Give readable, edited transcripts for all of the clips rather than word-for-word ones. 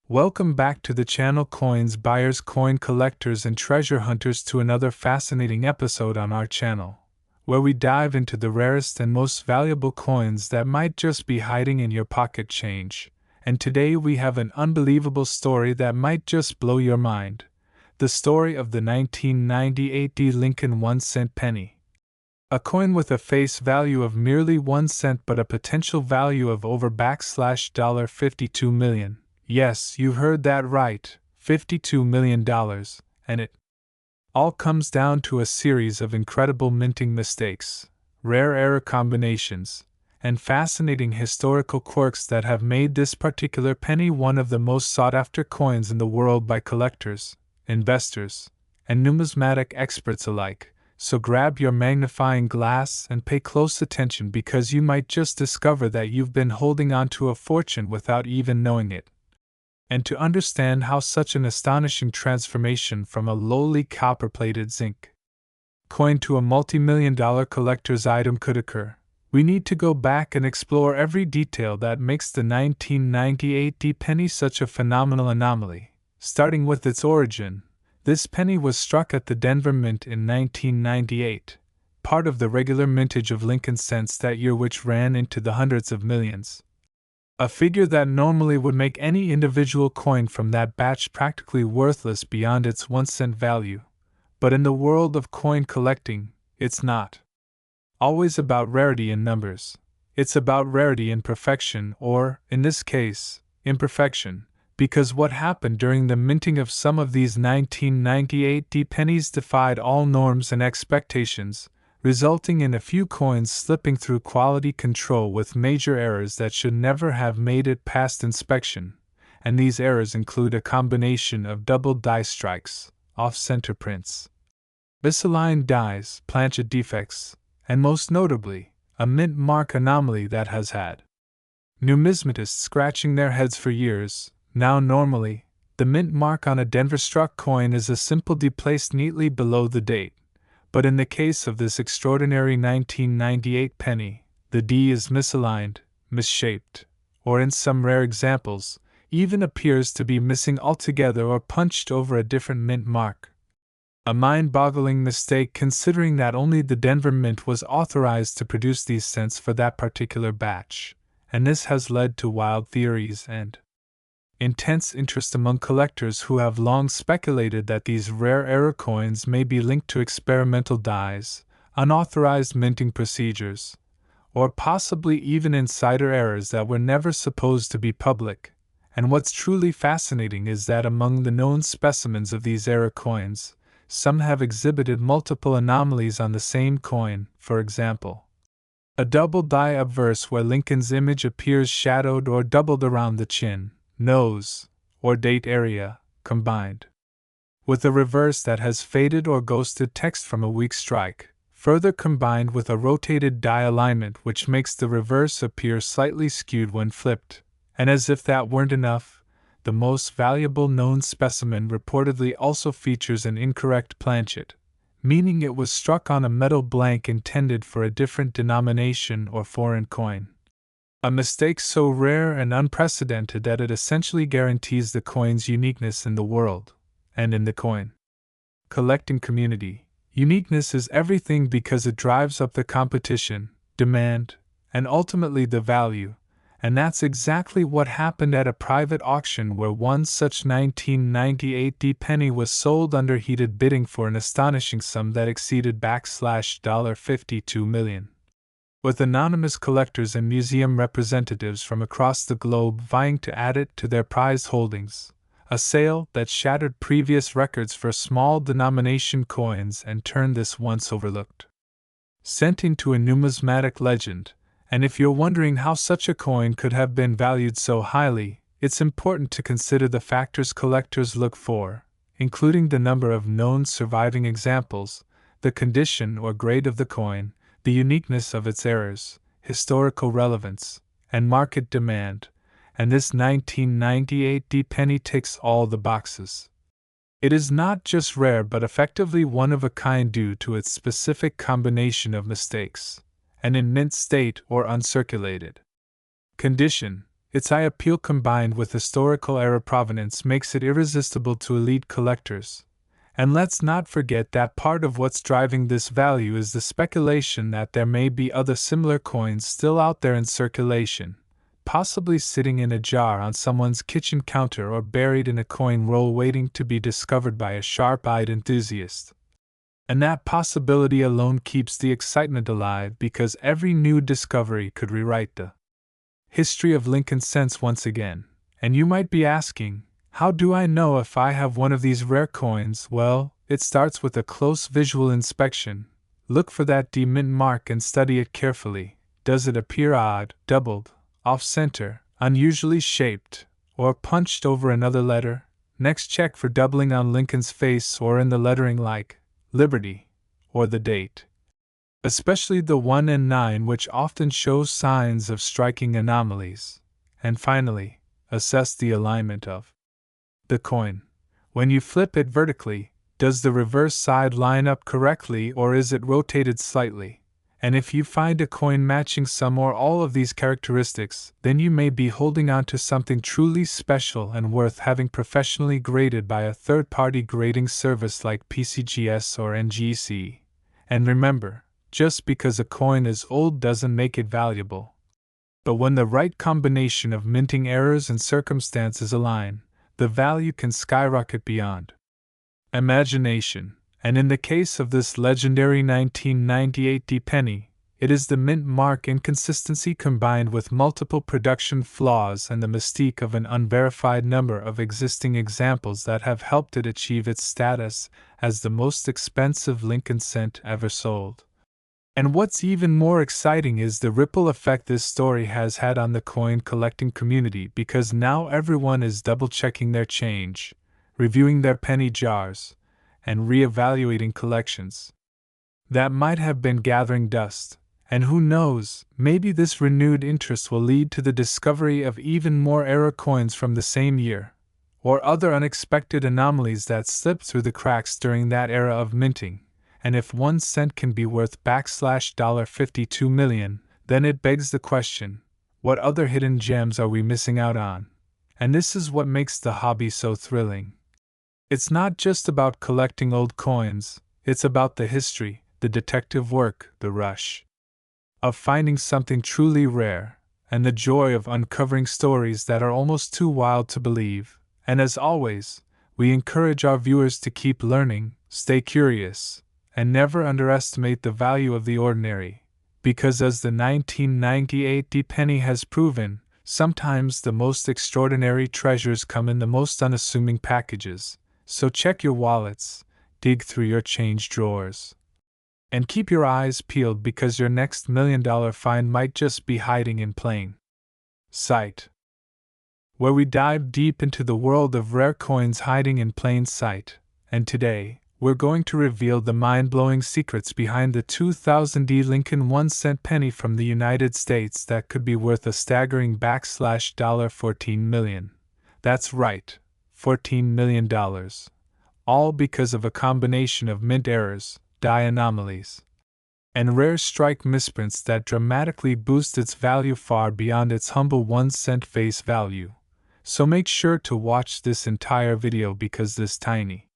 Welcome back to the channel Coins Buyers, Coin Collectors, and Treasure Hunters to another fascinating episode on our channel, where we dive into the rarest and most valuable coins that might just be hiding in your pocket change. And today we have an unbelievable story that might just blow your mind. The story of the 1998 D. Lincoln 1-cent penny. A coin with a face value of merely 1 cent but a potential value of over $52 million. Yes, you heard that right, $52 million, and it all comes down to a series of incredible minting mistakes, rare error combinations, and fascinating historical quirks that have made this particular penny one of the most sought-after coins in the world by collectors, investors, and numismatic experts alike. So grab your magnifying glass and pay close attention because you might just discover that you've been holding on to a fortune without even knowing it. And to understand how such an astonishing transformation from a lowly copper-plated zinc coin to a multi-million-dollar collector's item could occur, we need to go back and explore every detail that makes the 1998 D penny such a phenomenal anomaly. Starting with its origin, this penny was struck at the Denver Mint in 1998, part of the regular mintage of Lincoln cents that year, which ran into the hundreds of millions. A figure that normally would make any individual coin from that batch practically worthless beyond its 1 cent value. But in the world of coin collecting, it's not always about rarity in numbers. It's about rarity in perfection, or, in this case, imperfection, because what happened during the minting of some of these 1998 D pennies defied all norms and expectations, resulting in a few coins slipping through quality control with major errors that should never have made it past inspection, and these errors include a combination of double die strikes, off-center prints, misaligned dies, planchet defects, and most notably, a mint mark anomaly that has had numismatists scratching their heads for years. Now normally, the mint mark on a Denver-struck coin is a simple D placed neatly below the date. But in the case of this extraordinary 1998 penny, the D is misaligned, misshaped, or in some rare examples, even appears to be missing altogether or punched over a different mint mark. A mind-boggling mistake considering that only the Denver Mint was authorized to produce these cents for that particular batch, and this has led to wild theories and intense interest among collectors who have long speculated that these rare error coins may be linked to experimental dies, unauthorized minting procedures, or possibly even insider errors that were never supposed to be public. And what's truly fascinating is that among the known specimens of these error coins, some have exhibited multiple anomalies on the same coin. For example, a double die obverse where Lincoln's image appears shadowed or doubled around the chin, nose, or date area, combined with a reverse that has faded or ghosted text from a weak strike, further combined with a rotated die alignment which makes the reverse appear slightly skewed when flipped. And as if that weren't enough, the most valuable known specimen reportedly also features an incorrect planchet, meaning it was struck on a metal blank intended for a different denomination or foreign coin. A mistake so rare and unprecedented that it essentially guarantees the coin's uniqueness in the world, and in the coin collecting community. Uniqueness is everything because it drives up the competition, demand, and ultimately the value, and that's exactly what happened at a private auction where one such 1998 D penny was sold under heated bidding for an astonishing sum that exceeded $52 million. With anonymous collectors and museum representatives from across the globe vying to add it to their prized holdings, a sale that shattered previous records for small denomination coins and turned this once overlooked cent into a numismatic legend. And if you're wondering how such a coin could have been valued so highly, it's important to consider the factors collectors look for, including the number of known surviving examples, the condition or grade of the coin, the uniqueness of its errors, historical relevance, and market demand, and this 1998 D penny ticks all the boxes. It is not just rare but effectively one of a kind due to its specific combination of mistakes, and in mint state or uncirculated condition, Its eye appeal combined with historical era provenance makes it irresistible to elite collectors. And let's not forget that part of what's driving this value is the speculation that there may be other similar coins still out there in circulation, possibly sitting in a jar on someone's kitchen counter or buried in a coin roll waiting to be discovered by a sharp-eyed enthusiast. And that possibility alone keeps the excitement alive because every new discovery could rewrite the history of Lincoln cents once again. And you might be asking, how do I know if I have one of these rare coins? Well, it starts with a close visual inspection. Look for that demint mark and study it carefully. Does it appear odd, doubled, off-center, unusually shaped, or punched over another letter? Next, check for doubling on Lincoln's face or in the lettering like Liberty or the date, especially the 1 and 9, which often shows signs of striking anomalies. And finally, assess the alignment of the coin. When you flip it vertically, does the reverse side line up correctly or is it rotated slightly? And if you find a coin matching some or all of these characteristics, then you may be holding on to something truly special and worth having professionally graded by a third-party grading service like PCGS or NGC. And remember, just because a coin is old doesn't make it valuable. But when the right combination of minting errors and circumstances align, the value can skyrocket beyond imagination. And in the case of this legendary 1998 D-penny, it is the mint mark inconsistency combined with multiple production flaws and the mystique of an unverified number of existing examples that have helped it achieve its status as the most expensive Lincoln cent ever sold. And what's even more exciting is the ripple effect this story has had on the coin collecting community, because now everyone is double-checking their change, reviewing their penny jars, and re-evaluating collections that might have been gathering dust. And who knows, maybe this renewed interest will lead to the discovery of even more error coins from the same year, or other unexpected anomalies that slipped through the cracks during that era of minting. And if 1 cent can be worth $52 million, then it begs the question, what other hidden gems are we missing out on? And this is what makes the hobby so thrilling. It's not just about collecting old coins, it's about the history, the detective work, the rush of finding something truly rare, and the joy of uncovering stories that are almost too wild to believe. And as always, we encourage our viewers to keep learning, stay curious, and never underestimate the value of the ordinary, because as the 1998 D-penny has proven, sometimes the most extraordinary treasures come in the most unassuming packages. So check your wallets, dig through your change drawers, and keep your eyes peeled because your next $1 million find might just be hiding in plain sight. Where we dive deep into the world of rare coins hiding in plain sight, and today, we're going to reveal the mind-blowing secrets behind the 2000 D Lincoln 1 cent penny from the United States that could be worth a staggering $14 million. That's right, $14 million. All because of a combination of mint errors, die anomalies, and rare strike misprints that dramatically boost its value far beyond its humble 1 cent face value. So make sure to watch this entire video because this tiny,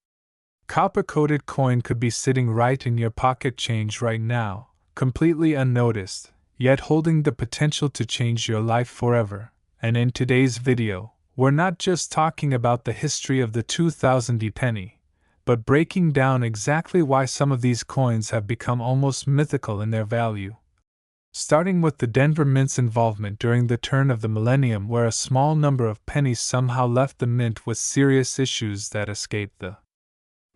copper-coated coin could be sitting right in your pocket change right now, completely unnoticed, yet holding the potential to change your life forever. And in today's video, we're not just talking about the history of the 2000 D-penny, but breaking down exactly why some of these coins have become almost mythical in their value. Starting with the Denver Mint's involvement during the turn of the millennium, where a small number of pennies somehow left the mint with serious issues that escaped the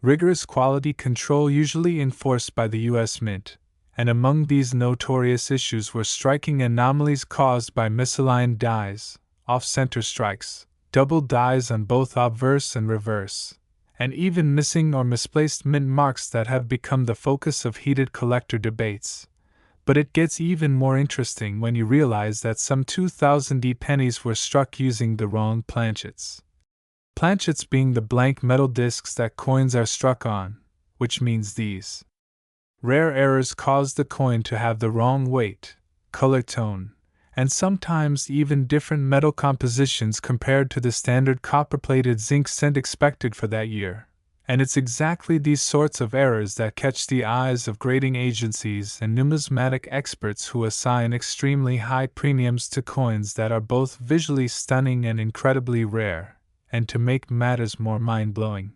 rigorous quality control usually enforced by the U.S. Mint, and among these notorious issues were striking anomalies caused by misaligned dies, off-center strikes, double dies on both obverse and reverse, and even missing or misplaced mint marks that have become the focus of heated collector debates. But it gets even more interesting when you realize that some 2000 D pennies were struck using the wrong planchets. Planchets being the blank metal discs that coins are struck on, which means these rare errors caused the coin to have the wrong weight, color tone, and sometimes even different metal compositions compared to the standard copper-plated zinc cent expected for that year. And it's exactly these sorts of errors that catch the eyes of grading agencies and numismatic experts who assign extremely high premiums to coins that are both visually stunning and incredibly rare. And to make matters more mind-blowing,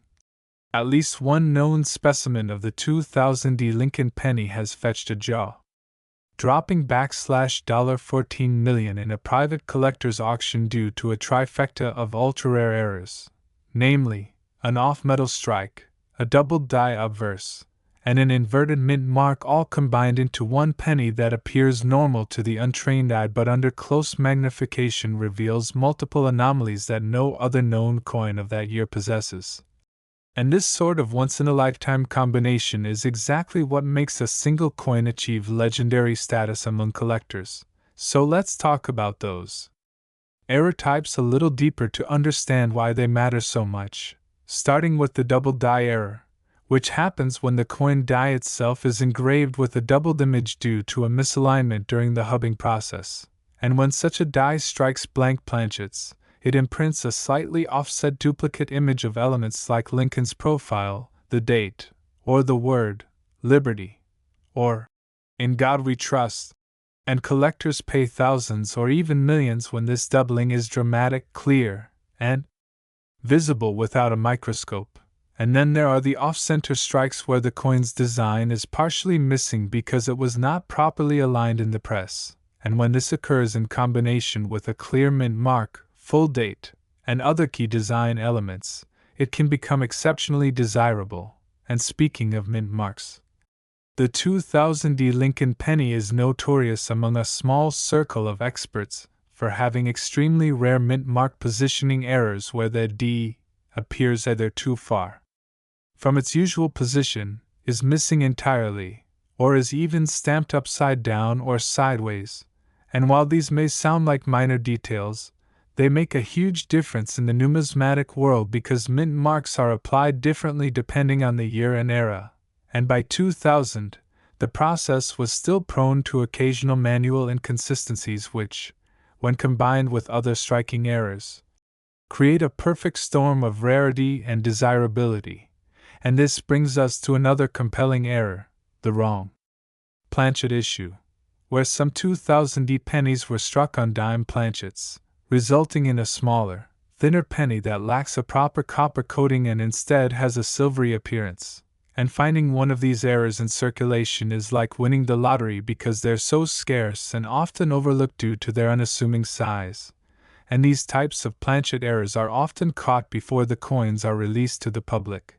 at least one known specimen of the 2000 Lincoln penny has fetched a jaw-dropping $14 million in a private collector's auction due to a trifecta of ultra-rare errors, namely, an off-metal strike, a doubled die obverse, and an inverted mint mark, all combined into one penny that appears normal to the untrained eye but under close magnification reveals multiple anomalies that no other known coin of that year possesses. And this sort of once-in-a-lifetime combination is exactly what makes a single coin achieve legendary status among collectors. So let's talk about those error types a little deeper to understand why they matter so much, starting with the double die error, which happens when the coin die itself is engraved with a doubled image due to a misalignment during the hubbing process, and when such a die strikes blank planchets, it imprints a slightly offset duplicate image of elements like Lincoln's profile, the date, or the word, liberty, or, in God we trust, and collectors pay thousands or even millions when this doubling is dramatic, clear, and visible without a microscope. And then there are the off-center strikes where the coin's design is partially missing because it was not properly aligned in the press, and when this occurs in combination with a clear mint mark, full date, and other key design elements, it can become exceptionally desirable. And speaking of mint marks, the 2000 Lincoln penny is notorious among a small circle of experts for having extremely rare mint mark positioning errors where the D appears either too far from its usual position, is missing entirely, or is even stamped upside down or sideways, and while these may sound like minor details, they make a huge difference in the numismatic world because mint marks are applied differently depending on the year and era, and by 2000, the process was still prone to occasional manual inconsistencies which, when combined with other striking errors, create a perfect storm of rarity and desirability. And this brings us to another compelling error, the wrong planchet issue, where some 2000 pennies were struck on dime planchets, resulting in a smaller, thinner penny that lacks a proper copper coating and instead has a silvery appearance. And finding one of these errors in circulation is like winning the lottery because they're so scarce and often overlooked due to their unassuming size. And these types of planchet errors are often caught before the coins are released to the public.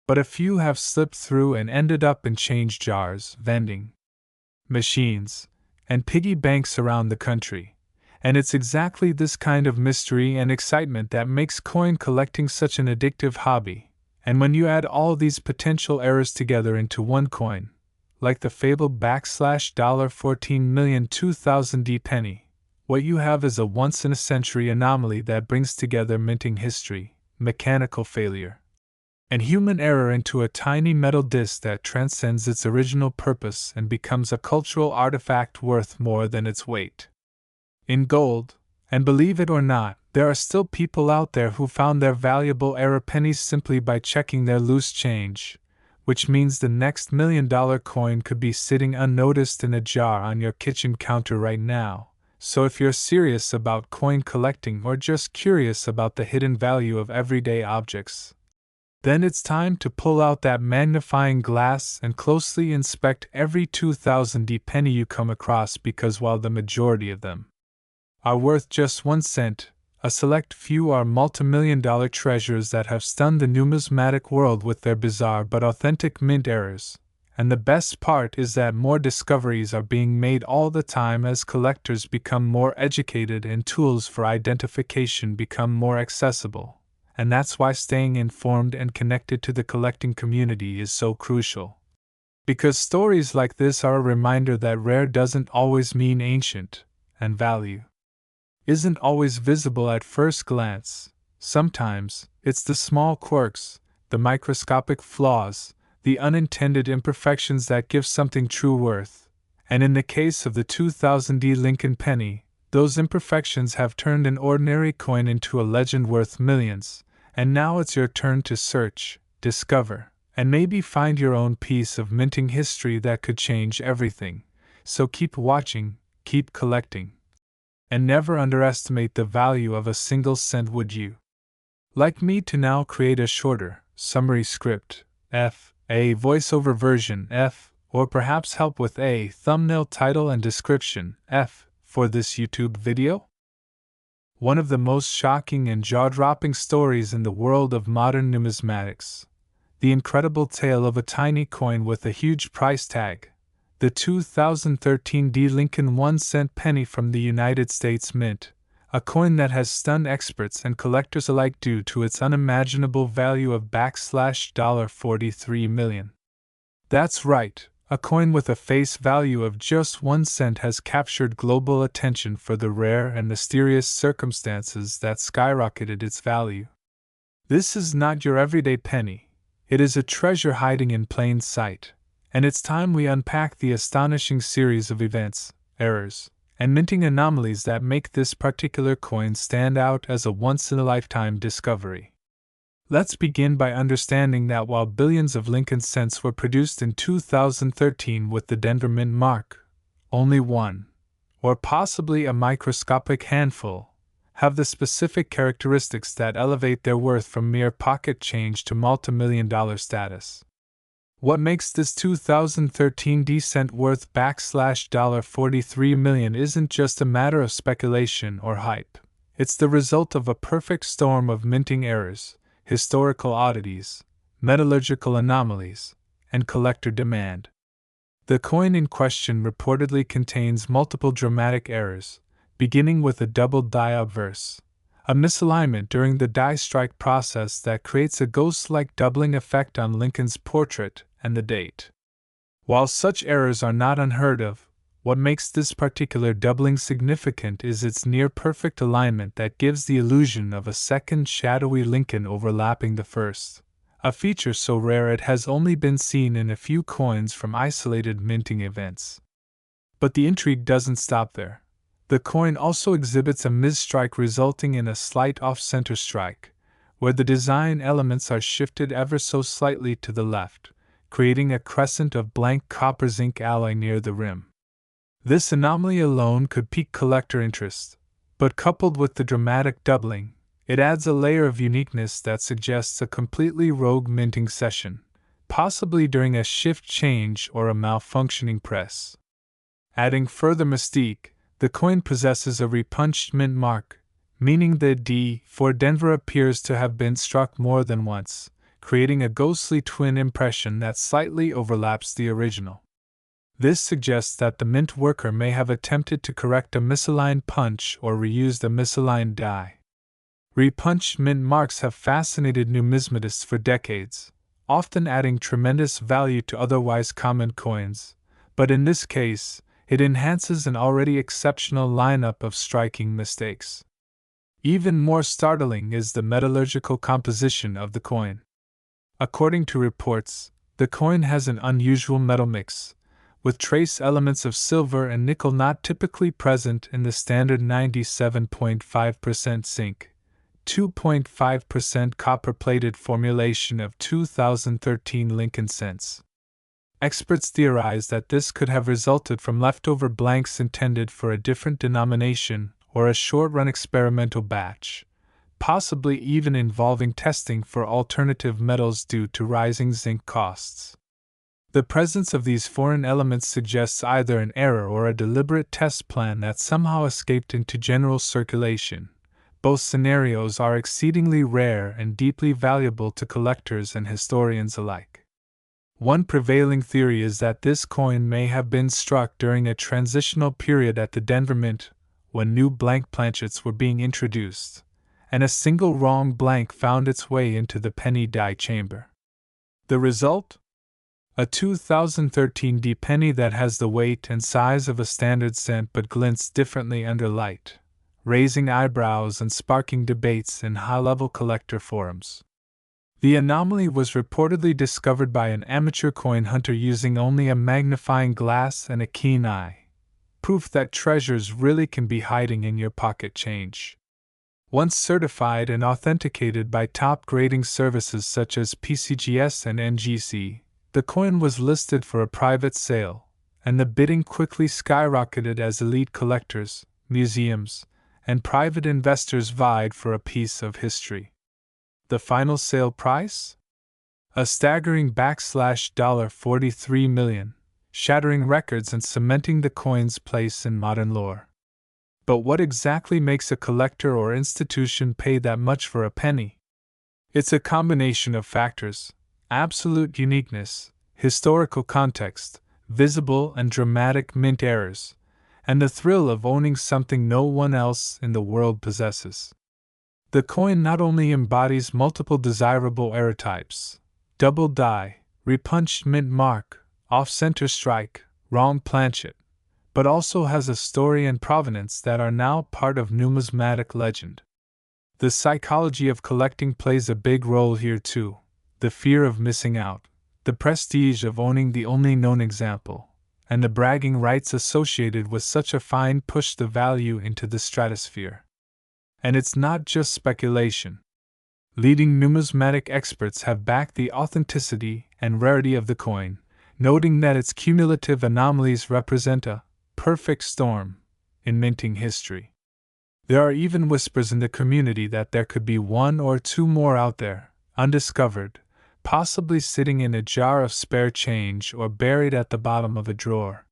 But a few have slipped through and ended up in change jars, vending machines, and piggy banks around the country. And it's exactly this kind of mystery and excitement that makes coin collecting such an addictive hobby. And when you add all these potential errors together into one coin, like the fabled $14 million 2000 penny, what you have is a once-in-a-century anomaly that brings together minting history, mechanical failure, and human error into a tiny metal disc that transcends its original purpose and becomes a cultural artifact worth more than its weight in gold. And believe it or not, there are still people out there who found their valuable error pennies simply by checking their loose change, which means the next $1 million coin could be sitting unnoticed in a jar on your kitchen counter right now. So if you're serious about coin collecting or just curious about the hidden value of everyday objects, then it's time to pull out that magnifying glass and closely inspect every 2000 penny you come across, because while the majority of them are worth just 1 cent, a select few are multimillion-dollar treasures that have stunned the numismatic world with their bizarre but authentic mint errors. And the best part is that more discoveries are being made all the time as collectors become more educated and tools for identification become more accessible. And that's why staying informed and connected to the collecting community is so crucial. Because stories like this are a reminder that rare doesn't always mean ancient, and value isn't always visible at first glance. Sometimes, it's the small quirks, the microscopic flaws, the unintended imperfections that give something true worth. And in the case of the 2000D Lincoln penny, those imperfections have turned an ordinary coin into a legend worth millions, and now it's your turn to search, discover, and maybe find your own piece of minting history that could change everything. So keep watching, keep collecting, and never underestimate the value of a single cent, would you? Like me to now create a shorter, summary script, F, a voiceover version, F, or perhaps help with a thumbnail title and description, F, for this YouTube video? One of the most shocking and jaw-dropping stories in the world of modern numismatics. The incredible tale of a tiny coin with a huge price tag. The 2013 D. Lincoln 1-cent penny from the United States Mint, a coin that has stunned experts and collectors alike due to its unimaginable value of $43 million. That's right, a coin with a face value of just 1 cent has captured global attention for the rare and mysterious circumstances that skyrocketed its value. This is not your everyday penny. It is a treasure hiding in plain sight, and it's time we unpack the astonishing series of events, errors, and minting anomalies that make this particular coin stand out as a once-in-a-lifetime discovery. Let's begin by understanding that while billions of Lincoln cents were produced in 2013 with the Denver Mint mark, only one, or possibly a microscopic handful, have the specific characteristics that elevate their worth from mere pocket change to multimillion-dollar status. What makes this 2013 D cent worth $43 million isn't just a matter of speculation or hype. It's the result of a perfect storm of minting errors, historical oddities, metallurgical anomalies, and collector demand. The coin in question reportedly contains multiple dramatic errors, beginning with a double die obverse, a misalignment during the die strike process that creates a ghost-like doubling effect on Lincoln's portrait and the date. While such errors are not unheard of, what makes this particular doubling significant is its near-perfect alignment that gives the illusion of a second shadowy Lincoln overlapping the first, a feature so rare it has only been seen in a few coins from isolated minting events. But the intrigue doesn't stop there. The coin also exhibits a misstrike resulting in a slight off-center strike, where the design elements are shifted ever so slightly to the left, creating a crescent of blank copper zinc alloy near the rim. This anomaly alone could pique collector interest, but coupled with the dramatic doubling, it adds a layer of uniqueness that suggests a completely rogue minting session, possibly during a shift change or a malfunctioning press. Adding further mystique, the coin possesses a repunched mint mark, meaning the D for Denver appears to have been struck more than once, creating a ghostly twin impression that slightly overlaps the original. This suggests that the mint worker may have attempted to correct a misaligned punch or reused a misaligned die. Repunched mint marks have fascinated numismatists for decades, often adding tremendous value to otherwise common coins, but in this case, it enhances an already exceptional lineup of striking mistakes. Even more startling is the metallurgical composition of the coin. According to reports, the coin has an unusual metal mix, with trace elements of silver and nickel not typically present in the standard 97.5% zinc, 2.5% copper-plated formulation of 2013 Lincoln cents. Experts theorize that this could have resulted from leftover blanks intended for a different denomination or a short-run experimental batch, possibly even involving testing for alternative metals due to rising zinc costs. The presence of these foreign elements suggests either an error or a deliberate test plan that somehow escaped into general circulation. Both scenarios are exceedingly rare and deeply valuable to collectors and historians alike. One prevailing theory is that this coin may have been struck during a transitional period at the Denver Mint, when new blank planchets were being introduced, and a single wrong blank found its way into the penny die chamber. The result? A 2013 D penny that has the weight and size of a standard cent but glints differently under light, raising eyebrows and sparking debates in high-level collector forums. The anomaly was reportedly discovered by an amateur coin hunter using only a magnifying glass and a keen eye, proof that treasures really can be hiding in your pocket change. Once certified and authenticated by top grading services such as PCGS and NGC, the coin was listed for a private sale, and the bidding quickly skyrocketed as elite collectors, museums, and private investors vied for a piece of history. The final sale price? A staggering $43 million, shattering records and cementing the coin's place in modern lore. But what exactly makes a collector or institution pay that much for a penny? It's a combination of factors: absolute uniqueness, historical context, visible and dramatic mint errors, and the thrill of owning something no one else in the world possesses. The coin not only embodies multiple desirable error types: double die, repunched mint mark, off-center strike, wrong planchet, but also has a story and provenance that are now part of numismatic legend. The psychology of collecting plays a big role here too: the fear of missing out, the prestige of owning the only known example, and the bragging rights associated with such a find push the value into the stratosphere. And it's not just speculation. Leading numismatic experts have backed the authenticity and rarity of the coin, noting that its cumulative anomalies represent a perfect storm in minting history. There are even whispers in the community that there could be one or two more out there, undiscovered, possibly sitting in a jar of spare change or buried at the bottom of a drawer.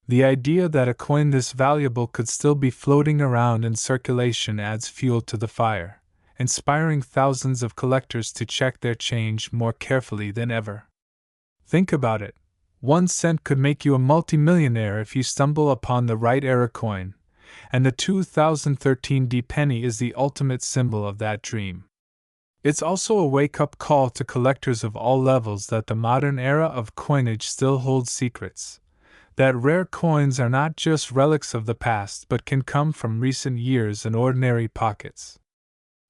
The idea that a coin this valuable could still be floating around in circulation adds fuel to the fire, inspiring thousands of collectors to check their change more carefully than ever. Think about it. 1 cent could make you a multimillionaire if you stumble upon the right era coin, and the 2013 D penny is the ultimate symbol of that dream. It's also a wake-up call to collectors of all levels that the modern era of coinage still holds secrets, that rare coins are not just relics of the past but can come from recent years and ordinary pockets.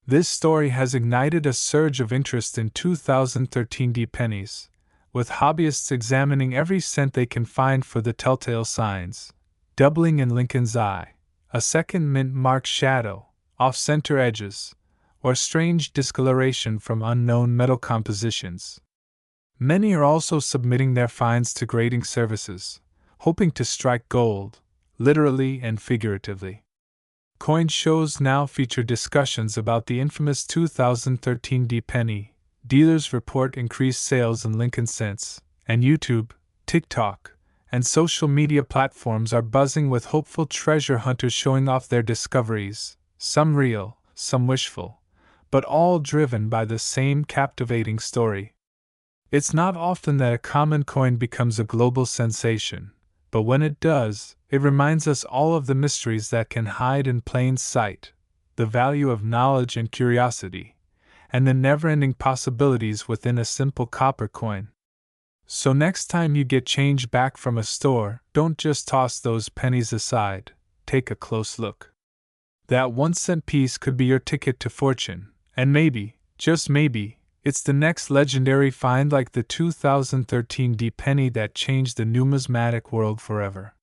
This story has ignited a surge of interest in 2013 D pennies, with hobbyists examining every cent they can find for the telltale signs: doubling in Lincoln's eye, a second mint mark shadow, off-center edges, or strange discoloration from unknown metal compositions. Many are also submitting their finds to grading services, hoping to strike gold, literally and figuratively. Coin shows now feature discussions about the infamous 2013 D penny. Dealers report increased sales in Lincoln cents, and YouTube, TikTok, and social media platforms are buzzing with hopeful treasure hunters showing off their discoveries, some real, some wishful, but all driven by the same captivating story. It's not often that a common coin becomes a global sensation, but when it does, it reminds us all of the mysteries that can hide in plain sight, the value of knowledge and curiosity, and the never-ending possibilities within a simple copper coin. So next time you get change back from a store, don't just toss those pennies aside, take a close look. That 1 cent piece could be your ticket to fortune, and maybe, just maybe, it's the next legendary find like the 2013 D penny that changed the numismatic world forever.